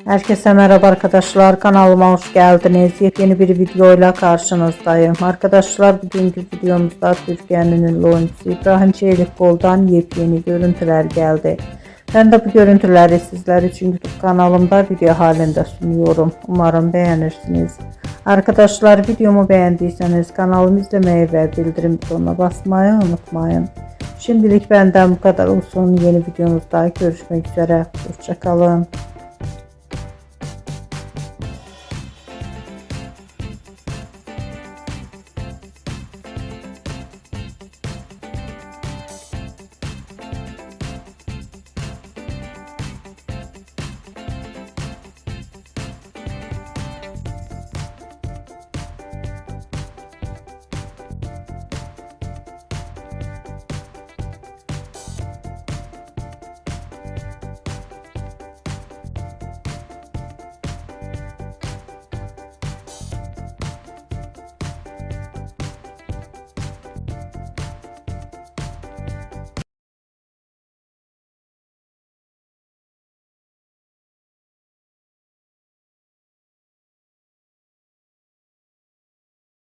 Herkese merhaba arkadaşlar, kanalıma hoş geldiniz. Yepyeni bir videoyla karşınızdayım. Arkadaşlar, bugünkü videomuzda Türkiye'nin ünlü oyuncusu İbrahim Çelikkol'dan yepyeni görüntüler geldi. Ben de bu görüntüleri sizler için YouTube kanalımda video halinde sunuyorum. Umarım beğenirsiniz. Arkadaşlar, videomu beğendiyseniz kanalımı izlemeyi ve bildirim butonuna basmayı unutmayın. Şimdilik benden bu kadar olsun. Yeni videomuzda görüşmek üzere. Hoşça kalın.